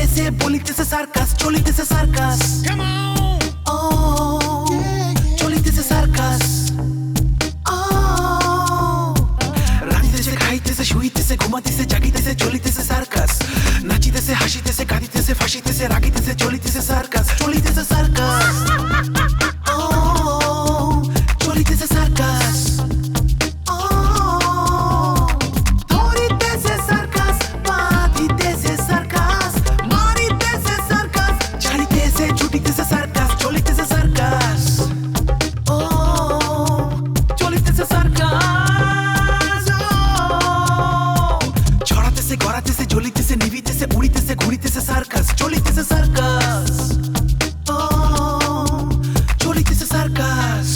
চলিতেছে বলিতেছে সার্কাস, চলিতেছে সার্কাস, ও চলিতেছে সার্কাস, রাঁধিতেছে খাইতেছে শুইতেছে ঘুমাইতেছে জাগিতেছে চলিতেছে সার্কাস, নাচিতেছে হাসিতেছে কাঁদিতেছে ফাঁসিতেছে রাগিতেছে চলিতেছে সার্কাস, চলিতেছে সার্কাস, ও চলিতেছে সার্কাস, ও ধরিতেছে সার্কাস, বাঁধিতেছে সার্কাস, মারিতেছে সার্কাস, ছাড়িতেছে ছুটিতেছে সার্কাস, চলিতেছে সার্কাস, ও চলিতেছে সার্কাস, ছড়াতেছে গড়াতেছে জ্বলিতেছে নিভিতেছে উড়িতেছে ঘুরিতেছে সার্কাস, চলিতেছে সার্কাস, ও চলিতেছে সার্কাস,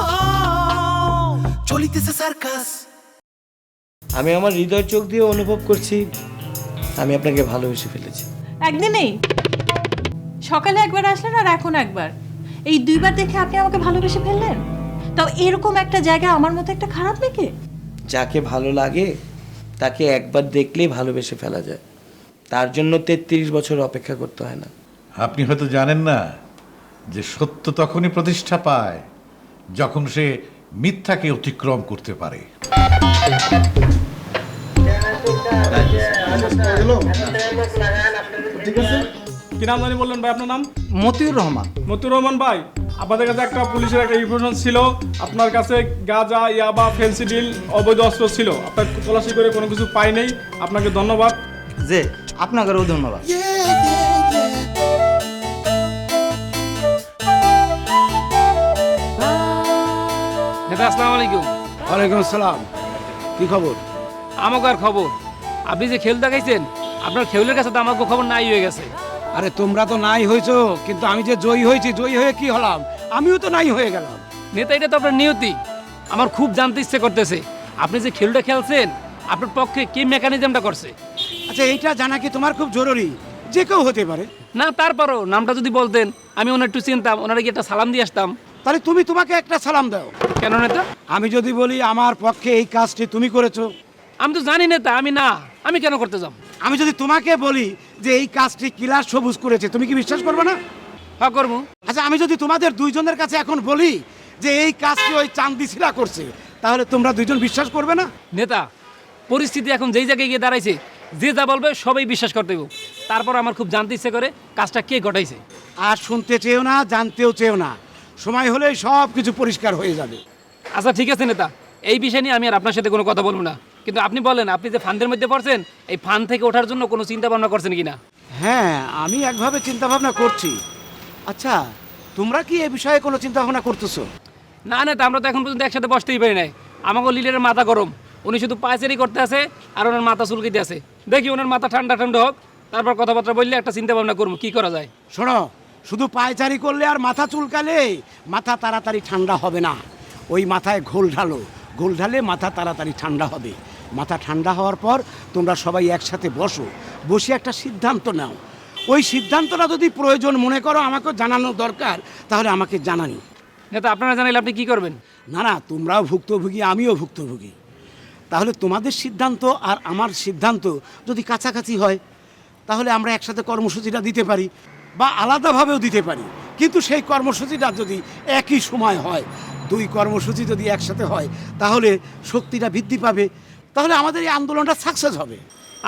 ও চলিতেছে সার্কাস। আমি আমার হৃদয়ের চোখ দিয়ে অনুভব করছি আমি আপনাকে ভালোবেসে ফেলেছি। একদিনেই সকালে একবার আসলেন আর এখন একবার, এই দুইবার দেখে আপনি আমাকে ভালোবেসে ফেললেন? তাও এরকম একটা জায়গা আমার মতো একটা খারাপ মেয়েকে? যাকে ভালো লাগে তাকে একবার দেখলেই ভালোবেসে ফেলা যায়, তার জন্য 33 বছর অপেক্ষা করতে হয় না। আপনি হয়তো জানেন না যে সত্য তখনই প্রতিষ্ঠা পায় যখন সে মিথ্যাকে অতিক্রম করতে পারে। কি নাম জানি বললেন ভাই আপনার নাম? মতিউর রহমান। মতিউর রহমান ভাই, আপনাদের কাছে একটা পুলিশের একটা ইনফরমেশন ছিল, আপনার কাছে গাঁজা ইয়াবা ফেন্সিডিল অবৈধ অস্ত্র ছিল, আপনার তল্লাশি করে কোনো কিছু পাই নাই। আপনাকে ধন্যবাদ। যে আপনাকেও ধন্যবাদ। আসসালামু আলাইকুম। ওয়ালাইকুম আসসালাম। কি খবর? আমাকে আর খবর, আপনি যে খেল দেখাইছেন আপনার খেউলের কাছে তো আমাকে খবর নাই হয়ে গেছে। আরে তোমরা তো নাই হয়েছো, কিন্তু আমি যে জয়ী হয়েছি, জয়ী হয়ে কি হলাম? আমিও তো নাই হয়ে গেলাম। নেতা, এটা তো আপনার নিয়তি। আমার খুব জানতে ইচ্ছে করতেছে আপনি যে খেলটা খেলছেন আপনার পক্ষে কি মেকানিজমটা করছে। আচ্ছা, এইটা জানা কি তোমার খুব জরুরি? যে কেউ হতে পারে না, তারপরও নামটা যদি বলতেন আমি ওনার একটু চিনতাম, ওনারা কি একটা সালাম দিয়ে আসতাম। তাহলে তোমাকে একটা সালাম দাও। কেন নেতা? আমি যদি বলি আমার পক্ষে এই কাজটি তুমি করেছো? আমি তো জানি নেতা, আমি কেন করতে যাব? আমি যদি তোমাকে বলি যে এই কাজটি কিলার সবুজ করেছে, তুমি কি বিশ্বাস করবে না? হ্যাঁ, করবো। আচ্ছা, আমি যদি তোমাদের দুইজনের কাছে এখন বলি যে এই কাজটি ওই চান্দিশিলা করছে, তাহলে তোমরা দুইজন বিশ্বাস করবে না? নেতা, পরিস্থিতি এখন যেই জায়গায় গিয়ে দাঁড়াইছে, যে যা বলবে সবাই বিশ্বাস করতে দেবো। তারপর আমার খুব জানতে ইচ্ছে করে কাজটা কে ঘটাইছে। আর শুনতে চেয়েও না, জানতেও চেয়েও না, সময় হলেই সব কিছু পরিষ্কার হয়ে যাবে। আচ্ছা ঠিক আছে নেতা, এই বিষয় নিয়ে আমি আর আপনার সাথে কোনো কথা বলবো না। কিন্তু আপনি বলেন, আপনি যে ফান্ডের মধ্যে পড়ছেন, এই ফান্ড থেকে ওঠার জন্য কোনো চিন্তা ভাবনা করছেন কিনা? হ্যাঁ, আমি একভাবে চিন্তা ভাবনা করছি। আচ্ছা, তোমরা কি এ বিষয়ে কোনো চিন্তা ভাবনা করতেছো? না নেতা, আমরা তো এখন পর্যন্ত একসাথে বসতেই পারি নাই। আমাকে লিডারের মাথা গরম, উনি শুধু পায়চারি করতে আছে আর ওনার মাথা চুলকিতে আছে। দেখি ওনার মাথা ঠান্ডা ঠান্ডা হোক, তারপর কথাবার্তা বললে একটা চিন্তা ভাবনা করবো কি করা যায়। শোনো, শুধু পায়চারি করলে আর মাথা চুলকালে মাথা তাড়াতাড়ি ঠান্ডা হবে না। ওই মাথায় ঘোল ঢালো, ঘোল ঢালে মাথা তাড়াতাড়ি ঠান্ডা হবে। মাথা ঠান্ডা হওয়ার পর তোমরা সবাই একসাথে বসে একটা সিদ্ধান্ত নাও। ওই সিদ্ধান্তটা যদি প্রয়োজন মনে করো আমাকে জানানো দরকার, তাহলে আমাকে জানানি। নেতা, আপনারা জানাইলে আপনি কি করবেন? না, তোমরাও ভুক্তভোগী, আমিও ভুক্তভোগী। তাহলে তোমাদের সিদ্ধান্ত আর আমার সিদ্ধান্ত যদি কাছাকাছি হয়, তাহলে আমরা একসাথে কর্মসূচিটা দিতে পারি বা আলাদাভাবেও দিতে পারি। কিন্তু সেই কর্মসূচিটা যদি একই সময় হয়, দুই কর্মসূচি যদি একসাথে হয়, তাহলে শক্তিটা বৃদ্ধি পাবে, তাহলে আমাদের এই আন্দোলনটা সাকসেস হবে।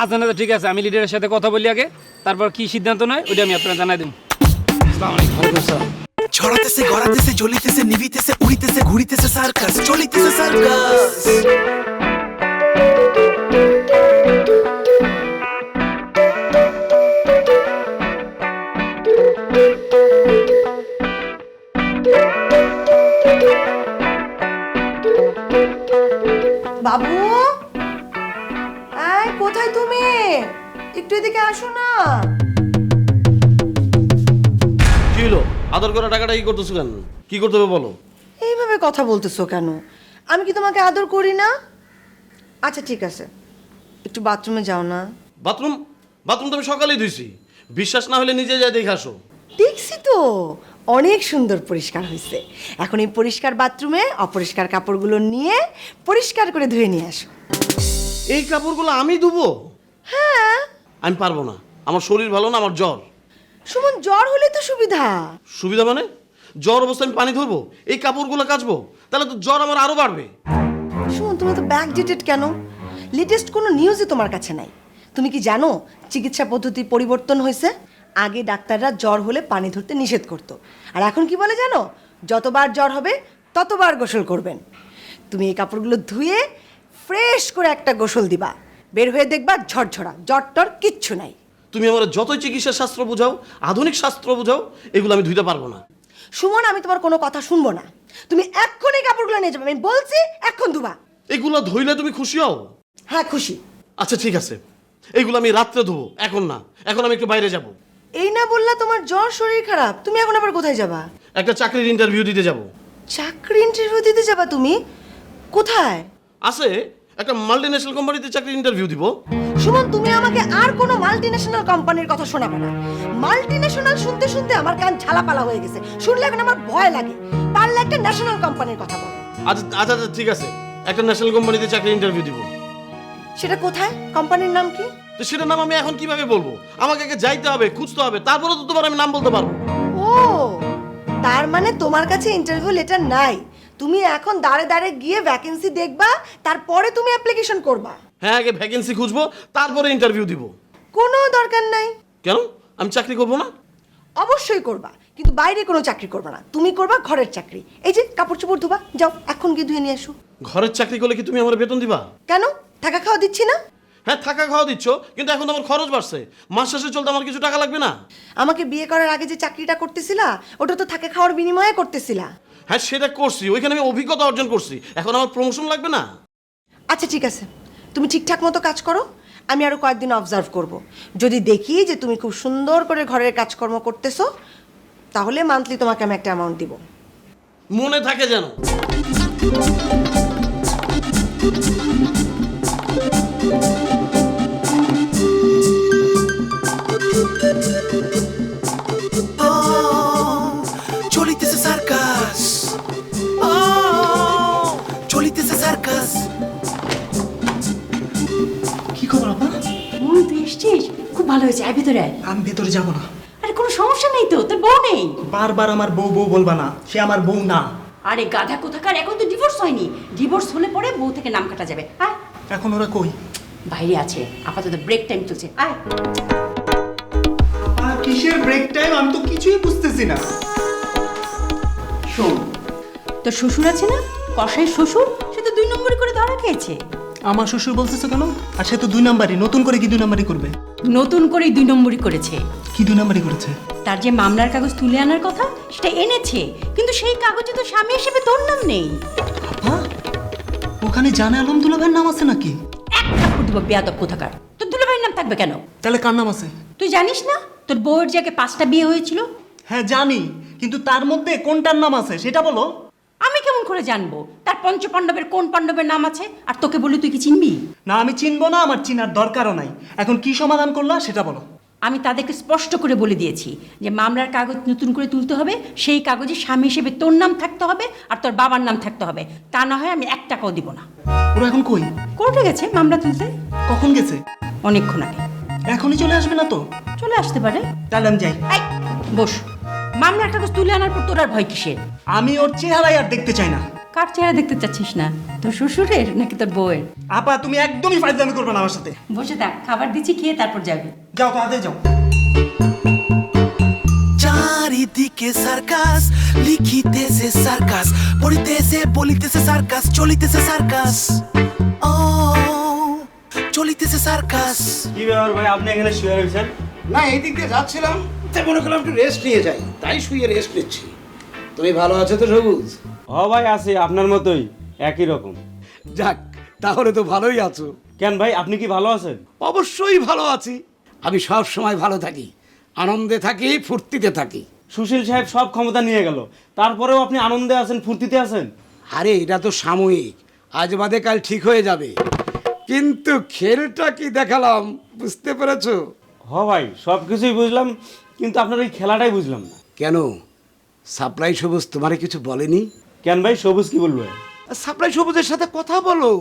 আচ্ছা নেতা, ঠিক আছে, আমি লিডারের সাথে কথা বলি আগে, তারপর কি সিদ্ধান্ত নয় ওইটা আমি আপনারা জানাই দেব। আসসালামু আলাইকুম। ছড়াতেছে গড়াতেছে জ্বলিতেছে নিভিতেছে উড়িতেছে ঘুরিতেছে সার্কাস, চলিতেছে সার্কাস। বাবু, এই কোথায় তুমি? একটু এদিকে আসো না। কি হলো? আদর করা টাকাটা কি করতেছো কেন? কি করতে হবে বলো। এইভাবে কথা বলতেছো কেন? আমি কি তোমাকে আদর করি না? আচ্ছা ঠিক আছে, একটু বাথরুমে যাও না। বাথরুম তো আমি সকালেই ধুইছি। বিশ্বাস না হলে নিজে যাই দেখে আসো। দেখছি তো, অনেক সুন্দর পরিষ্কার হয়েছে। এখন এই পরিষ্কার বাথরুমে অপরিষ্কার কাপড়গুলো নিয়ে পরিষ্কার করে ধুয়ে নিয়ে আসো। এই কাপড়গুলো আমি ধুবো? হ্যাঁ। আমি পারবো না, আমার শরীর ভালো না, আমার জ্বর। সুমন, জ্বর হলে তো সুবিধা। সুবিধা মানে? জ্বর অবস্থায় আমি পানি ধরবো, এই কাপড়গুলো কাচবো, তাহলে তো জ্বর আমার আরো বাড়বে। সুমন, তুমি তো ব্যাকডেটেড কেন? লেটেস্ট কোনো নিউজই তোমার কাছে নাই। তুমি কি জানো চিকিৎসা পদ্ধতি পরিবর্তন হয়েছে? আগে ডাক্তাররা জ্বর হলে পানি ধরতে নিষেধ করতো, আর এখন কি বলে জানো? যতবার জ্বর হবে ততবার গোসল করবেন। তুমি এই কাপড়গুলো ধুয়ে ফ্রেশ করে একটা গোসল দিবা, বের হয়ে দেখবা ঝরঝরা, জ্বর টর কিচ্ছু নাই। তুমি আমার যতই চিকিৎসা শাস্ত্র বোঝাও, আধুনিক শাস্ত্র বোঝাও, এগুলো আমি ধুইতে পারবো না। সুমন, আমি তোমার কোনো কথা শুনবো না। তুমি এক্ষুনি এই কাপড়গুলো নিয়ে যাবে, আমি বলছি এক্ষুন ধুবা। এগুলো ধুইলে তুমি খুশি হও? হ্যাঁ, খুশি। আচ্ছা ঠিক আছে, এইগুলো আমি রাত্রে ধুবো, এখন না। এখন আমি একটু বাইরে যাব। এই না বললা তোমার জ্বর, শরীর খারাপ, তুমি এখন আবার কোথায় যাবা? একটা চাকরির ইন্টারভিউ দিতে যাব। চাকরি ইন্টারভিউ দিতে যাবা তুমি? কোথায়? আছে, একটা মাল্টিন্যাশনাল কোম্পানিতে চাকরির ইন্টারভিউ দিব। সুমন, তুমি আমাকে আর কোনো মাল্টিন্যাশনাল কোম্পানির কথা শোনাবে না। মাল্টিন্যাশনাল শুনতে শুনতে আমার কান ঝালাপালা হয়ে গেছে, শুনলে এখন আমার ভয় লাগে। পারলে একটা ন্যাশনাল কোম্পানির কথা বলো। আচ্ছা আচ্ছা আচ্ছা, ঠিক আছে, একটা ন্যাশনাল কোম্পানিতে চাকরির ইন্টারভিউ দিব। সেটা কোথায়? কোম্পানির নাম কি? তো সেটার নাম আমি এখন কিভাবে বলবো? আমাকে আগে যাইতে হবে, খুঁজতে হবে, তারপরে তো তোমার আমি নাম বলতে পারবো। ও, তার মানে তোমার কাছে ইন্টারভিউ লেটার নাই। তুমি এখন দাঁড়ে দাঁড়ে গিয়ে ভ্যাকেন্সি দেখবা, তারপরে তুমি অ্যাপ্লিকেশন করবা। হ্যাঁ, আগে ভ্যাকেন্সি খুঁজবো, তারপরে ইন্টারভিউ দিব। কোনো দরকার নাই। কেন? আমি চাকরি করবো না? অবশ্যই করবা, কিন্তু বাইরে কোনো চাকরি করবা না। তুমি করবা ঘরের চাকরি। এই যে কাপড় চোপড় ধোবা, যাও এখন গিয়ে ধুয়ে নিয়ে আসো। ঘরের চাকরি করলে কি তুমি আমার বেতন দিবা? কেন? টাকা খাওয়া দিচ্ছি না? হ্যাঁ, থাকা খাওয়া দিচ্ছ, কিন্তু এখন তো আমার খরচ বাড়ছে। মাস শেষে চলতে আমার কিছু টাকা লাগবে না? আমাকে বিয়ে করার আগে যে চাকরিটা করতেছিলা, ওটা তো থাকা খাওয়ার বিনিময়ে করতেছিলা। হ্যাঁ, সেটা করছি, ওইখানে আমি অভিজ্ঞতা অর্জন করছি। এখন আমার প্রমোশন লাগবে না? আচ্ছা ঠিক আছে, তুমি ঠিকঠাক মতো কাজ করো, আমি আরো কয়েকদিন অবজার্ভ করব। যদি দেখি যে তুমি খুব সুন্দর করে ঘরের কাজকর্ম করতেছো, তাহলে মান্থলি তোমাকে আমি একটা অ্যামাউন্ট দিব। মনে থাকে যেন। চলিতেছে সার্কাস, চলিতেছে সার্কাস। কি খবর আপা? তুই এসছিস, খুব ভালো হয়েছে। আয় ভিতরে আয়। আমি ভেতরে যাব না। আরে কোনো সমস্যা নেই তো, তোর বউ নেই। বারবার আমার বউ বউ বলবা না, সে আমার বউ না। আরে গাধা কোথাকার, এখন তো ডিভোর্স হয়নি। ডিভোর্স হলে পরে বউ থেকে নাম কাটা যাবে। আয়। এখন ওরা কই? বাইরে আছে, আপাতত ব্রেক টাইম চলছে। আয়। আর কিসের ব্রেক টাইম? আমি তো কিছুই বুঝতেছি না। শোন, তোর শ্বশুর আছে না, কসাই শ্বশুর, সে তো 2 নম্বরই করে ধরা খেয়েছে। আমার শ্বশুর বলতেছে কেন? আর সে তো 2 নাম্বারই, নতুন করে কি 2 নাম্বারই করবে? নতুন করে 2 নম্বরই করেছে। কি 2 নাম্বারই করেছে? তার যে মামলার কাগজ তুলে আনার কথা, সেটা এনেছে, কিন্তু সেই কাগজে তো স্বামী হিসেবে তোর নাম নেই। আপা, ওখানে জানে আলম দুলাভাইয়ের নাম আছে নাকি? এক থাপ্পড় দিব বেয়াদব কোথাকার। তোর দুলাভাইয়ের নাম থাকবে কেন? তাহলে কার নাম আছে? তুই জানিস না তোর বউয়ের জায়গায় 5টা বিয়ে হয়েছিল? হ্যাঁ জানি, কিন্তু তার মধ্যে কোনটার নাম আছে সেটা বলো। আমি কেমন করে জানবো তার পঞ্চপাণ্ডবের কোন পাণ্ডবের নাম আছে? আর তোকে বলি, তুই কি চিনবি? না, আমি চিনবো না, আমার চিনার দরকারও নাই। এখন কি সমাধান করলা সেটা বলো। আমি তাদেরকে স্পষ্ট করে বলে দিয়েছি যে মামলার কাগজ নতুন করে তুলতে হবে, সেই কাগজে স্বামী হিসেবে তোর নাম থাকতে হবে আর তোর বাবার নাম থাকতে হবে। তা না হয় আমি 1 টাকাও দিব না। ওরা এখন কই? কোর্টে গেছে মামলা তুলতে। কখন গেছে? অনেকক্ষণ আগে। এখনই চলে আসবে না তো? চলে আসতে পারে। তাহলে আমি যাই। এই, বস। মামলার কাগজ তুলে আনার পর তোর আর ভয় কিসের? আমি ওর চেহারাই আর দেখতে চাই না। কার চেহারা দেখতে চাচ্ছিস না? তোর শ্বশুরের নাকি তোর বউয়ের? আপা, তুমি একদমই ফাইজলামি করবে না আমার সাথে। বসে থাক, খাবার দিচ্ছি, খেয়ে তারপর যাবি। যাও, তাড়াতাড়ি যাও। চারিদিকে সার্কাস, লিখিতেছে সার্কাস, পড়িতেছে বলিতেছে সার্কাস, চলিতেছে সার্কাস। ও, চলিতেছে সার্কাস। কি ব্যাপার ভাই, আপনি এখানে শুয়ে রয়েছেন? না, এই দিক দিয়ে যাচ্ছিলাম, তাই মনে করলাম একটু রেস্ট নিয়ে যাই, তাই শুয়ে রেস্ট নিচ্ছি। তুমি ভালো আছো তো সবুজ? হ ভাই, আছি আপনার মতোই, একই রকম। যাক, তাহলে তো ভালোই আছো। কেন ভাই, আপনি কি ভালো আছেন? অবশ্যই ভালো আছি। আমি সব সময় ভালো থাকি, আনন্দে থাকি, ফুর্তিতে থাকি। সুশীল সাহেব সব ক্ষমতা নিয়ে গেল, তারপরেও আপনি আনন্দে আছেন, ফুর্তিতে আছেন? আরে এটা তো সাময়িক, আজ বাদে কাল ঠিক হয়ে যাবে। কিন্তু খেলটা কি দেখালাম, বুঝতে পেরেছো? হ ভাই, সব কিছুই বুঝলাম, কিন্তু আপনার এই খেলাটাই বুঝলাম না। কেন, সাপ্লাই সবুজ তোমারে কিছু বলেনি? কেন ভাই, সবুজ কি বলবে? সাপ্লাই সবুজের সাথে কথা বলো,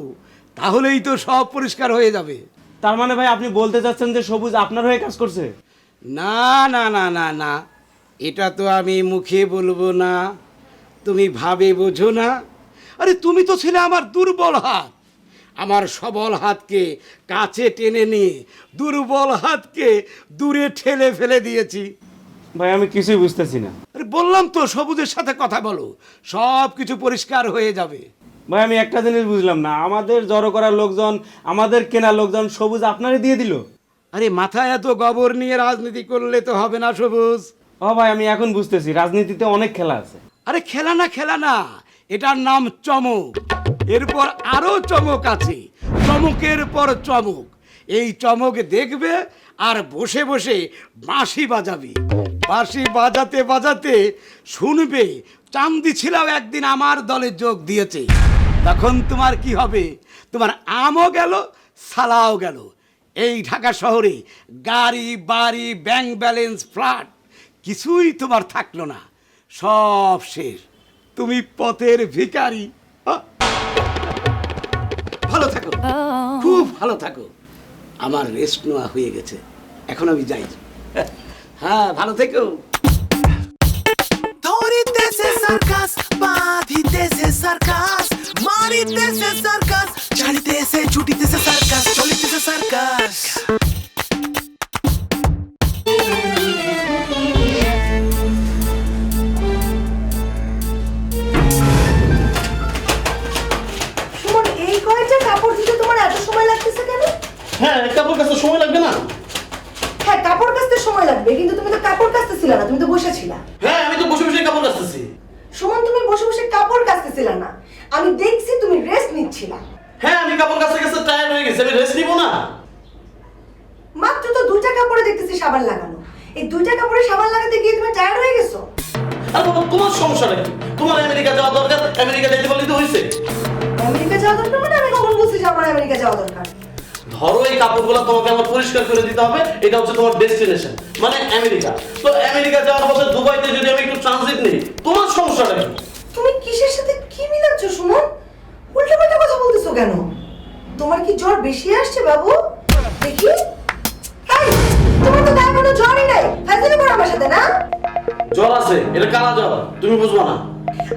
তাহলেই তো সব পরিষ্কার হয়ে যাবে। তার মানে ভাই আপনি বলতে চাচ্ছেন যে সবুজ আপনার হয়ে কাজ করছে? না না না না না, এটা তো আমি মুখে বলবো না, তুমি ভাবে বোঝো না। আরে তুমি তো ছিলে আমার দুর্বল হাত, আমার সবল হাতকে কাছে টেনে নিয়ে দুর্বল হাতকে দূরে ঠেলে ফেলে দিয়েছি। ভাই আমি কিছুই বুঝতেছি না। আরে বললাম তো সবুজের সাথে কথা বলো, সব কিছু পরিষ্কার হয়ে যাবে। ভাই আমি একটা জিনিস বুঝলাম না, আমাদের জড়ো করার লোকজন, আমাদের কেনা লোকজন সবুজ আপনারই দিয়ে দিল? আরে মাথায় এত গোবর নিয়ে রাজনীতি করলে তো হবে না সবুজ। ও ভাই আমি এখন বুঝতেছি রাজনীতিতে অনেক খেলা আছে। আরে খেলা না, এটার নাম চমক। এরপর আরো চমক আছে, চমকের পর চমক। এই চমক দেখবে আর বসে বসে বাঁশি বাজাবি। বাঁশি বাজাতে বাজাতে শুনবে চান্দি ছিলাও একদিন আমার দলে যোগ দিয়েছে। তখন তোমার কি হবে? তোমার আমও গেল, সালাও গেল। এই ঢাকা শহরে গাড়ি বাড়ি ব্যাংক ব্যালেন্স ফ্ল্যাট কিছুই তোমার থাকলো না, সব শেষ। তুমি পথের ভিখারি। ভালো থাকো, খুব ভালো থাকো। আমার রেস্ট নেওয়া হয়ে গেছে, এখন আমি যাই। হ্যাঁ ভালো থেকো। ধরিতেছে সার্কাস, বাঁধিতেছে সার্কাস, মারিতেছে সার্কাস, ছাড়িতেছে ছুটিতেছে সার্কাস, চলিতেছে সার্কাস। সুমন, এই কয়টা কাপড় দিতে তোমার এত সময় লাগতেছে কেন? হ্যাঁ কাপড় কাচতে সময় লাগবে না? হ্যাঁ কাপড় কাচতে সময় লাগবে, কিন্তু তুমি তো কাপড় কাচতেছিলে না, তুমি তো বসেছিলা। হ্যাঁ আমি তো বসে বসে কাপড় কাচতেছি। সুমন, তুমি বসে বসে কাপড় কাচতেছিলে না, আমি দেখছি তুমি রেস্ট নিচ্ছিলা। হ্যাঁ আমি কাপড় কাচতে কাচতে টায়ার্ড হয়ে গেছি, আমি রেস্ট নিব না? মাত্র তো দুইটা কাপড়ে দেখতেছি সাবান লাগানো, এই দুইটা কাপড়ে সাবান লাগাতে গিয়ে তুমি টায়ার্ড হয়ে গেছো। আর বাবা তোমার সমস্যাটা কি? তোমার আমেরিকা যাওয়া দরকার, আমেরিকা যাইতে বললেই তো হয়েছে। আমেরিকা যাওয়া দরকার মানে? আমি কখন বলছি যে আমার আমেরিকা যাওয়া দরকার? ধরো এই কাপড়গুলো তোমাকে আমার পরিষ্কার করে দিতে হবে, এটা হচ্ছে তোমার ডেস্টিনেশন মানে আমেরিকা। তো আমেরিকা যাওয়ার পথে দুবাইতে যদি আমি একটু ট্রানজিট নেই, তোমার সমস্যাটা কি? তুমি কিসের সাথে কি মিলাচ্ছ সুমন? উল্টাপাল্টা কথা বলতেছো কেন? তোমার কি জ্বর বেশি আসছে বাবু? দেখি। এই, তোমার তো গায়ে কোনো জ্বরই নাই, ফাজলামি করো আমার সাথে না? জ্বর আছে, এটা কালা জ্বর, তুমি বুঝবা না।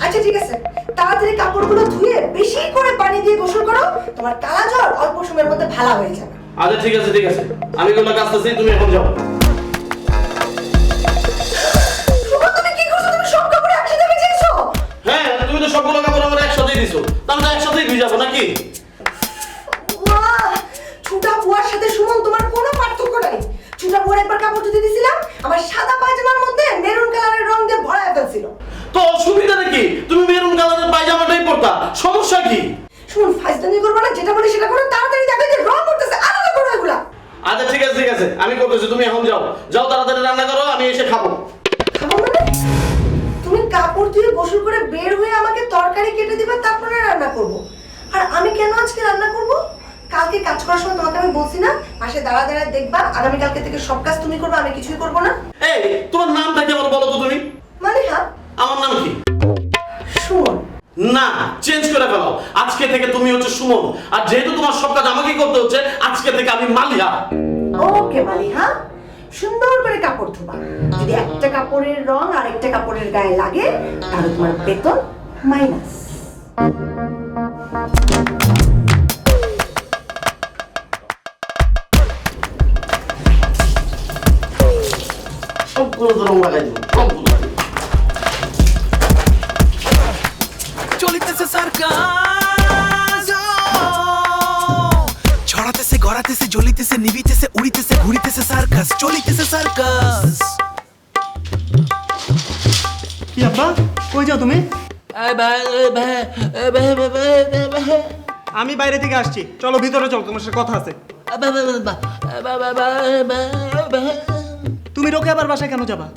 আচ্ছা ঠিক আছে, তাড়াতাড়ি কাপড়গুলো ধুয়ে বেশি করে পানি দিয়ে গোসল করো, তোমার কালা জ্বর অল্প সময়ের মধ্যে ভালো হয়ে যাবে। আচ্ছা ঠিক আছে ঠিক আছে, আমি এগুলো কাচতেছি, তুমি এখন যাও। সুমন, তুমি কি করছো? তুমি সব কাপড় একসাথে ভিজিয়েছো? হ্যাঁ তুমি তো সবগুলো কাপড় আমার একসাথেই দিছো, তাহলে তো একসাথেই ভিজাবো নাকি? বাহ, ছুটা বুয়ার সাথে সুমন তোমার কোনো পার্থক্য নাই। ছুটা বুয়ার একবার কাপড় ধুতে দিছিলাম, আমার সাদা পায়জামার মধ্যে মেরুন কালারের রং দিয়ে ভরা ফেলছিল। তো অসুবিধাটা কি? তুমি মেরুন কালারের পায়জামাটাই পরতা, সমস্যা কি? শুনুন, ফাজলামি করবো না, যেটা বলি সেটা করো, তাড়াতাড়ি দেখো যে রং করতেছে, আলাদা করো এগুলা। আচ্ছা ঠিক আছে আমি করতেছি, তুমি এখন যাও, যাও তাড়াতাড়ি রান্না করো, আমি এসে খাবো। খাবো মানে? তুমি কাপড় ধুয়ে গোসল করে বের হয়ে আমাকে তরকারি কেটে দিবা, তারপরে রান্না করব। আর আমি কেন আজকে রান্না করব? কালকে কাজ করার সময় তোমাকে আমি বলছি না, পাশে দাঁড়া দাঁড়া দেখবা, আগামী কালকে থেকে সব কাজ তুমি করবে, আমি কিছুই করব না। এই তোমার নামটা কি আমার বলো তো তুমি? মানে হ্যাঁ, আমার নাম কি? সুমন। না, চেঞ্জ করে ফেলাও, আজকে থেকে তুমি হচ্ছে সুমন। আর যেহেতু তোমার সব কাজ আমাকেই করতে হচ্ছে, আজকে থেকে আমি মালিহা। ওকে মালিহা, সুন্দর করে কাপড় ধোবা। যদি একটা কাপড়ের রং আর একটা কাপড়ের গায়ে লাগে, তাহলে তোমার বেতন মাইনাস। সবগুলো তো রং লাগাই দেবো, সবগুলো। চলিতেছে সার্কাস, ছড়াতেছে গড়াতেছে জ্বলিতেছে নিভিতেছে উড়িতেছে ঘুরিতেছে সার্কাস, চলিতেছে সার্কাস। কি আব্বা, কই যাও তুমি? আমি বাইরে থেকে আসছি, চলো ভিতরে চলো, তোমার সাথে কথা আছে। তুমি রোকে আবার বাসায় কেন যাবা?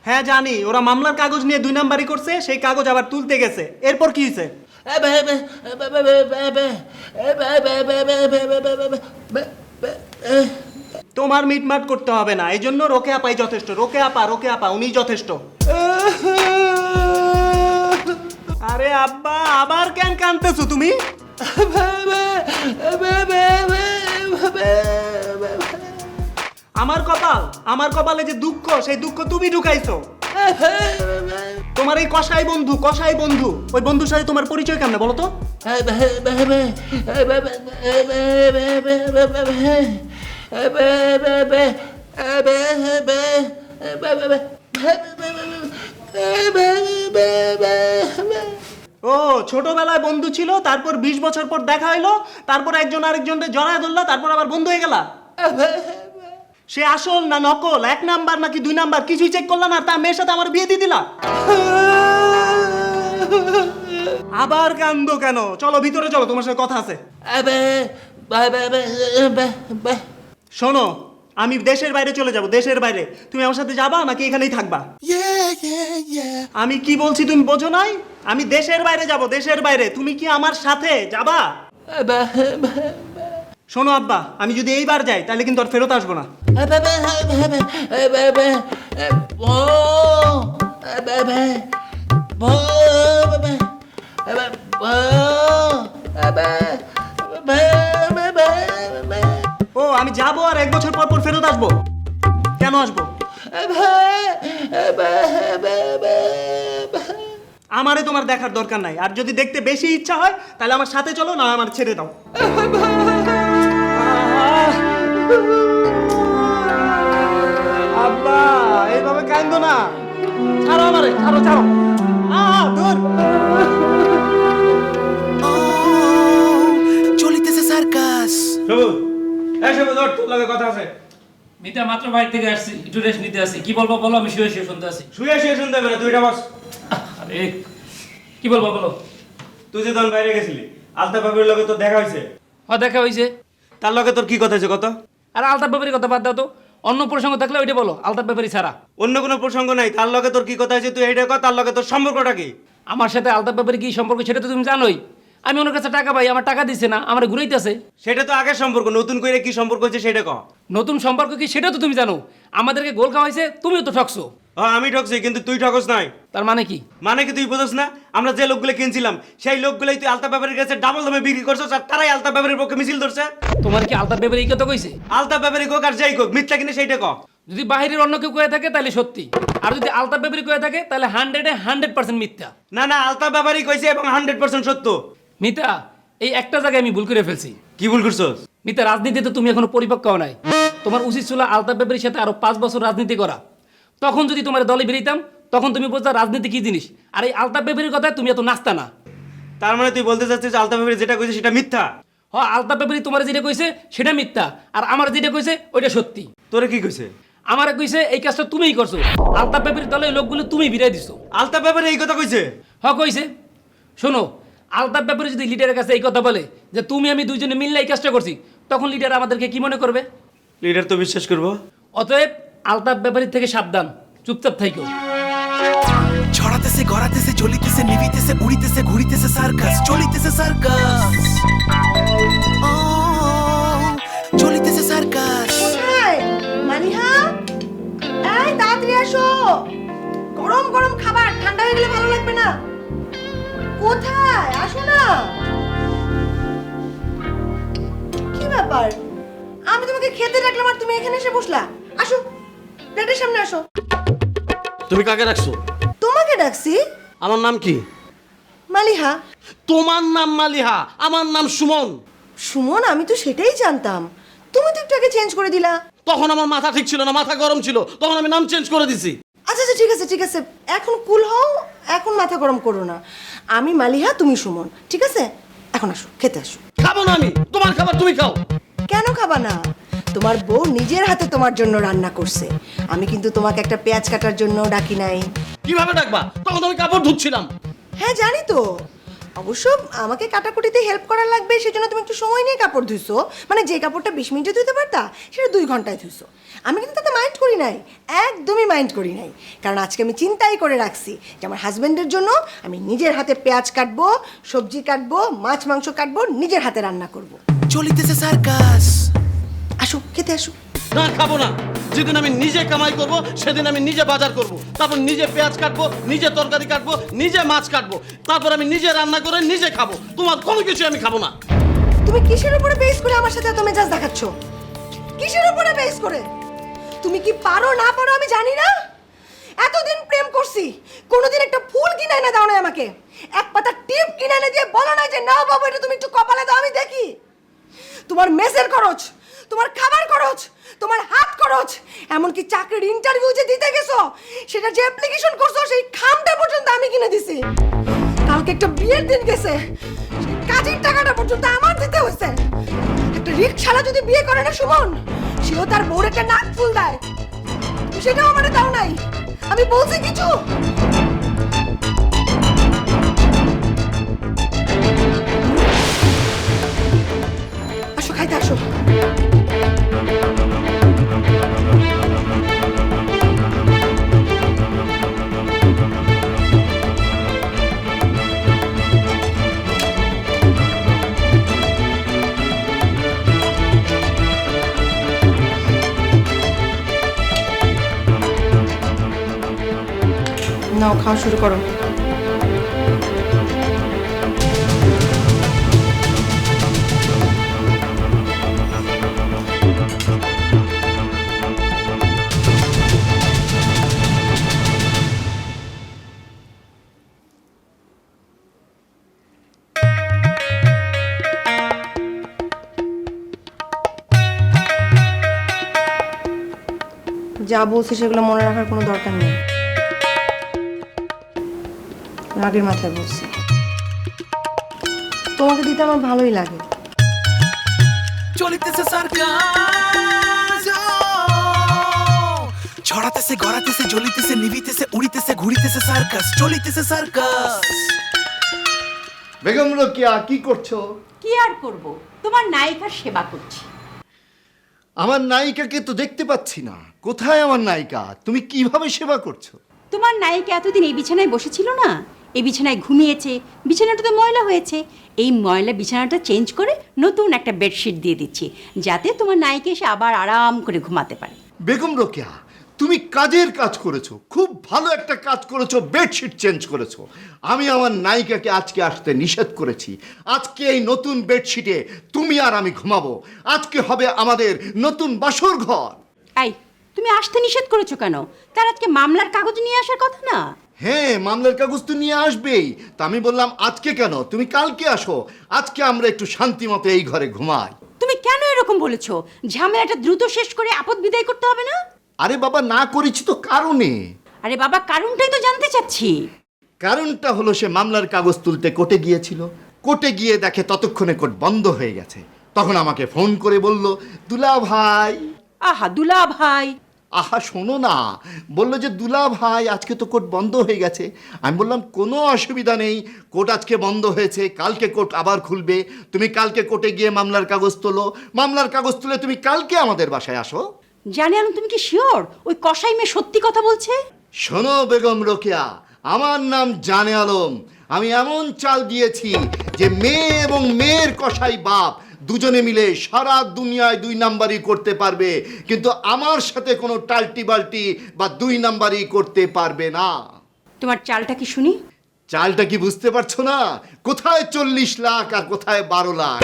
হ্যাঁ জানি, ওরা মামলার কাগজ নিয়ে 2 নাম্বারি করছে, সেই কাগজ আবার তুলতে গেছে। এরপর কি হয়েছে? তোমার মিটমাট করতে হবে না, এই জন্য রোকে আপাই যথেষ্ট। রোকে আপা উনি যথেষ্ট। আরে আব্বা, আবার কেন কাঁদতেছো তুমি? আমার কপালে যে দুঃখ, সেই দুঃখ তুমি ঢুকাইছো। তোমার এই কসাই বন্ধু, ওই বন্ধুর সাথে তোমার পরিচয় কেমনে বলো তো? ও ছোটবেলায় বন্ধু ছিল, তারপর 20 বছর পর দেখা হইলো, তারপর একজন আরেকজনকে জড়ায় ধরলা, তারপর আবার বন্ধু হয়ে গেলা। সে আসল না নকল, 1 নাম্বার নাকি 2 নাম্বার, কিছুই চেক করলা না, তার মেয়ের সাথে আমার বিয়ে দিয়ে দিলা। আবার কান্দো কেন? চলো ভিতরে চলো, তোমার সাথে কথা আছে। শোনো, আমি দেশের বাইরে চলে যাব, দেশের বাইরে। তুমি আমার সাথে যাবা নাকি এখানেই থাকবা? আমি কি বলছি তুমি বোঝো নাই? আমি দেশের বাইরে যাব, দেশের বাইরে। তুমি কি আমার সাথে যাবা? শোনো আব্বা, আমি যদি এইবার যাই তাহলে কিন্তু আর ফেরত আসবো না। ও আমি যাবো আর 1 বছর পর পর ফেরত আসবো? কেন আসবো? আমারে তোমার দেখার দরকার নাই, আর যদি দেখতে বেশি ইচ্ছা হয় তাহলে আমার সাথে চলো, না আমার ছেড়ে দাও। আব্বা এইভাবে কান্দো না, ছাড়ো আমারে, ছাড়ো ছাড়ো। দূর। চলিতেছে সার্কাস। তোর লগে কথা আছে। মিতা মাত্র বাইরে থেকে আসছি, একটু রেস্ট নিতে আসি। কি বলবো বলো, আমি শুয়ে শুয়ে শুনতে আসি। শুয়ে শুনতে হবে না, তুইটা বস। আরে কি বলবো বলো। তুই যে তখন বাইরে গেছিলি, আলতা বাবির লগে তোর দেখা হয়েছে? দেখা হয়েছে। তার লগে তোর কি কথা হয়েছে কত? আর আলতাফ ব্যাপারী কথা বাদ দাও তো, অন্য প্রসঙ্গ থাকলে ওইটা বলো, আলতাফ ব্যাপারী ছাড়া। অন্য কোনো প্রসঙ্গ নাই, তার লগে তোর কি কথা হয়েছে তুই এইটা কর। তার লগে তোর সম্পর্কটা কি? আমার সাথে আলতাফ ব্যাপারী কি সম্পর্ক সেটা তো তুমি জানোই। আমি ওনার কাছে টাকা পাই, আমার টাকা দিচ্ছে না, আমার ঘুরাইতেছে। সেটা তো আগের সম্পর্ক, নতুন করে কি সম্পর্ক হচ্ছে সেটা ক। নতুন সম্পর্ক কি সেটা তো তুমি জানো। আমাদেরকে গোল খাওয়াইছে, তুমিও তো ঠকছো। আমি ঠকছি, কিন্তু তুই ঠকস নাই। তার মানে কি? মানে কি তুই বোঝস না? আমরা যে লোকগুলো কিনছিলাম সেই লোকগুলোই তুই আলতা ব্যাপারীর কাছে ডাবল দামে বিক্রি করছিস, আর তারাই আলতা ব্যাপারীর পক্ষে মিছিল ধরছে। তোমার কি আলতাফ ব্যাপারী এই কথা কইছে? আলতা ব্যাপারী কোক আর যাই কোক, মিথ্যা কিনে সেইটা ক। যদি বাহিরের অন্য কেউ কয়ে থাকে তাহলে সত্যি, আর যদি আলতাফ ব্যাপারী কয়ে থাকে তাহলে 100% মিথ্যা। না না, আলতা ব্যাপারী কইছে এবং 100% সত্য। মিতা, এই একটা জায়গায় আমি ভুল করে ফেলছি। কি ভুল করছস? মিতা, রাজনীতিতে তুমি এখনো পরিপক্ক হও নাই। তোমার উচিত ছিল আলতাফ ব্যাপারীর সাথে আরো 5 বছর রাজনীতি করা। তখন যদি তোমার দলে বেরিতাম, তখন তুমি বুঝতা রাজনীতি কি জিনিস। আর এই আলতাফ ব্যাপারীর কথায় তুমি এত নাচতা না। তার মানে তুই বলতে চাচ্ছিস আলতা ব্যাপারী যেটা কইছে সেটা মিথ্যা? আলতাফ ব্যাপারী তোমার যেটা কইছে সেটা মিথ্যা, আর আমার যেটা কইছে ওইটা সত্যি। তোরে কি কইছে? আমারে কইছে এই কাজটা তুমিই করছো, আলতাফ ব্যাপারীর দলে লোকগুলো তুমি বিরাই দিছো। আলতা ব্যাপারী এই কথা কইছে? কইছে। শোনো, আলতাফ ব্যাপারী যদি লিডারের কাছে এই কথা বলে যে তুমি আমি দুইজনে মিললে এই কাজটা করছি, তখন লিডার আমাদেরকে কি মনে করবে? লিডার তো বিশ্বাস করবো। অতএব আলতাফ ব্যাপারীর থেকে সাবধান, চুপচাপ থাইকো। ছড়াতেছে, গড়াতেছে, জ্বলিতেছে, নিভিতেছে, উড়িতেছে, ঘুরিতেছে সার্কাস। চলিতেছে সার্কাস। চলিতেছে সার্কাস। মালিহা, এই তাড়াতাড়ি আসো, গরম গরম খাবার, ঠান্ডা হয়ে গেলে ভালো লাগবে না। কোথায়? আসো না। কি ব্যাপার? আমি তোমাকে খেতে ডাকলাম আর তুমি এখানে এসে বসলা। আসো, প্লেটের সামনে আসো। তুমি কাকে রাখছো? তোমাকে ডাকছি। আমার নাম কি? মালিহা। তোমার নাম মালিহা, আমার নাম সুমন। সুমন? আমি তো সেটাই জানতাম, তুমি তো একটু আগে চেঞ্জ করে দিলা। তখন আমার মাথা ঠিক ছিল না, মাথা গরম ছিল, তখন আমি নাম চেঞ্জ করে দিছি। আচ্ছা আচ্ছা, ঠিক আছে ঠিক আছে, এখন কুল হও, এখন মাথা গরম করো না। আমি মালিহা, তুমি সুমন, ঠিক আছে? এখন আসো, খেতে আসো। খাবো না আমি, তোমার খাবার তুমি খাও। কেন খাবা না? তোমার বউ নিজের হাতে তোমার জন্য রান্না করছে। আমি কিন্তু তোমাকে একটা পেঁয়াজ কাটার জন্য ডাকি নাই। কিভাবে ডাকবা? তখন আমি কাপড় ধুচ্ছিলাম। হ্যাঁ জানি তো, অবশ্য আমাকে কাটাকুটিতে হেল্প করার লাগবে, সেজন্য তুমি একটু সময় নিয়ে কাপড় ধুইছো। মানে যে কাপড়টা 20 মিনিটে ধুতে পারতা, সেটা 2 ঘন্টায় ধুইছো। আমি কিন্তু তাতে মাইন্ড করি নাই, একদমই মাইন্ড করি নাই, কারণ আজকে আমি চিন্তাই করে রাখছি যে আমার হাজবেন্ডের জন্য আমি নিজের হাতে পেঁয়াজ কাটবো, সবজি কাটবো, মাছ মাংস কাটবো, নিজের হাতে রান্না করব। চলিতেছে সার্কাস। আসো, খেতে আসো। না খাবো না। যেদিন আমি নিজে কামাই করব সেদিন আমি নিজে বাজার করব, তারপর নিজে পেঁয়াজ কাটবো, নিজে তরকারি কাটবো, নিজে মাছ কাটবো, তারপর আমি নিজে রান্না করে নিজে খাবো। তোমার কোনো কিছু আমি খাবো না। তুমি কিসের উপরে বেস করে আমার সাথে এত মেজাজ দেখাচ্ছ? কিসের উপরে বেস করে? তুমি কি পারো না পারো আমি জানি না। এতদিন প্রেম করছি, কোনোদিন একটা ফুল কিনে এনে দাও না আমাকে, এক পাতা টিপ কিনে এনে দিয়ে বলো না যে নাও বাবু এটা তুমি একটু কপালে দাও আমি দেখি। তোমার মেসের খরচ, তোমার খাবার খরচ, তোমার হাত খরচ, এমনকি চাকরির ইন্টারভিউ যে দিতে গেছো সেটা যে অ্যাপ্লিকেশন করছো সেই খামটা পর্যন্ত আমি কিনে দিছি। কালকে একটা বিয়ের দিন গেছে, সেই কাজের টাকাটা পর্যন্ত আমার দিতে হয়েছে। একটা রিকশালা যদি বিয়ে করে না সুমন, সেও তার বউর একটা নাক ফুল দেয়, সেটাও আমারে দাও নাই। আমি বলছি কিছু? আসো খাইতে আসো। নাও খাওয়া শুরু করো। যা বলছি সেগুলো মনে রাখার কোনো দরকার নেই, রাগের মাথায় বলছি। তোমাকে দিতে আমার ভালোই লাগে। চলিতেছে সার্কাস, ছড়াতেছে গড়াতেছে জ্বলিতেছে নিভিতেছে উড়িতেছে ঘুরিতেছে সার্কাস, চলিতেছে সার্কাস। বেগম রোকেয়া কি করছো? কি আর করব, তোমার নায়িকার সেবা করছি। আমার নায়িকাকে তো দেখতে পাচ্ছি না, কোথায় আমার নায়িকা? তুমি কিভাবে সেবা করছো? তোমার নায়িকা এতদিন এই বিছানায় বসেছিল না, এই বিছানায় ঘুমিয়েছে, বিছানাটা তো ময়লা হয়েছে, এই ময়লা বিছানাটা চেঞ্জ করে নতুন একটা বেডশিট দিয়ে দিচ্ছি, যাতে তোমার নায়িকা এসে আবার আরাম করে ঘুমাতে পারে। বেগম রোকেয়া তুমি কাজের কাজ করেছো, খুব ভালো একটা কাজ করেছো, বেডশিট চেঞ্জ করেছো। আমি আমার নায়িকাকে আজকে আসতে নিষেধ করেছি। আজকে এই নতুন বেডশিটে তুমি আর আমি ঘুমাবো। আজকে হবে আমাদের নতুন বাসর ঘর। এই তুমি আসতে নিষেধ করেছো কেন? তার আজকে মামলার কাগজ নিয়ে আসার কথা না? হ্যাঁ, মামলার কাগজ তো নিয়ে আসবেই, তা আমি বললাম আজকে কেন, তুমি কালকে আসো। আজকে আমরা একটু শান্তি মতো এই ঘরে ঘুমাই। তুমি কেন এরকম বলেছো? ঝামেলাটা দ্রুত শেষ করে আপদ বিদায় করতে হবে না? আরে বাবা, না করেছি তো কারণে। আরে বাবা, কারণটাই তো জানতে চাচ্ছি। কারণটা হলো সে মামলার কাগজ তুলতে কোর্টে গিয়েছিল, কোর্টে গিয়ে দেখে ততক্ষণে কোর্ট বন্ধ হয়ে গেছে। তখন আমাকে ফোন করে বলল, দুলা ভাই। আহা দুলা ভাই, আহা শোনো না, বললো যে দুলা ভাই আজকে তো কোর্ট বন্ধ হয়ে গেছে। আমি বললাম কোনো অসুবিধা নেই, কোর্ট আজকে বন্ধ হয়েছে, কালকে কোর্ট আবার খুলবে। তুমি কালকে কোর্টে গিয়ে মামলার কাগজ তোলো, মামলার কাগজ তুলে তুমি কালকে আমাদের বাসায় আসো। জানি আলম, তুমি কি শিওর ওই কসাই মেয়ে সত্যি কথা বলছে? শোনো বেগম রোকেয়া, আমার নাম জানে আলম। আমি এমন চাল দিয়েছি যে মেয়ে এবং মেয়ের কসাই বাপ দুজনে মিলে সারা দুনিয়ায় 2 নাম্বারই করতে পারবে, কিন্তু আমার সাথে কোনো টাল্টি বাল্টি বা 2 নাম্বারই করতে পারবে না। তোমার চালটা কি শুনি? চালটা কি বুঝতে পারছো না? কোথায় 40 লাখ আর কোথায় 12 লাখ।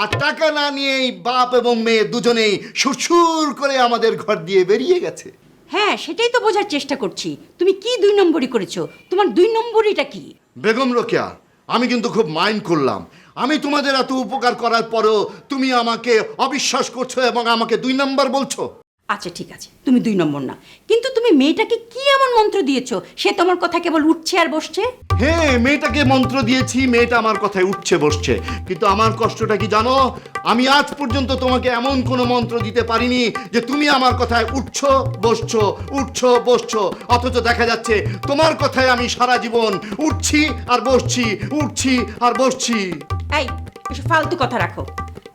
আর টাকা না নিয়েই বাপ এবং মেয়ে দুজনেই সুরসুর করে আমাদের ঘর দিয়ে বেরিয়ে গেছে। হ্যাঁ, সেটাই তো বোঝার চেষ্টা করছি। তুমি কি 2 নম্বরই করেছো? তোমার 2 নম্বরইটা কি? বেগম রোকেয়া, আমি কিন্তু খুব মাইন্ড করলাম। আমি তোমাদের এত উপকার করার পরেও তুমি আমাকে অবিশ্বাস করছো এবং আমাকে 2 নাম্বার বলছো। আচ্ছা ঠিক আছে, তুমি 2 নম্বর না, কিন্তু তুমি মেয়েটাকে কি এমন মন্ত্র দিয়েছো সে তোমার কথা কেবল উঠছে আর বসছে? হ্যাঁ, মেয়েটাকে মন্ত্র দিয়েছি, মেয়েটা আমার কথায় উঠছে বসছে। কিন্তু আমার কষ্টটা কি জানো? আমি আজ পর্যন্ত তোমাকে এমন কোনো মন্ত্র দিতে পারিনি যে তুমি আমার কথায় উঠছো বসছো, উঠছো বসছো, অথচ দেখা যাচ্ছে তোমার কথায় আমি সারা জীবন উঠছি আর বসছি, উঠছি আর বসছি। এই এসব ফালতু কথা রাখো।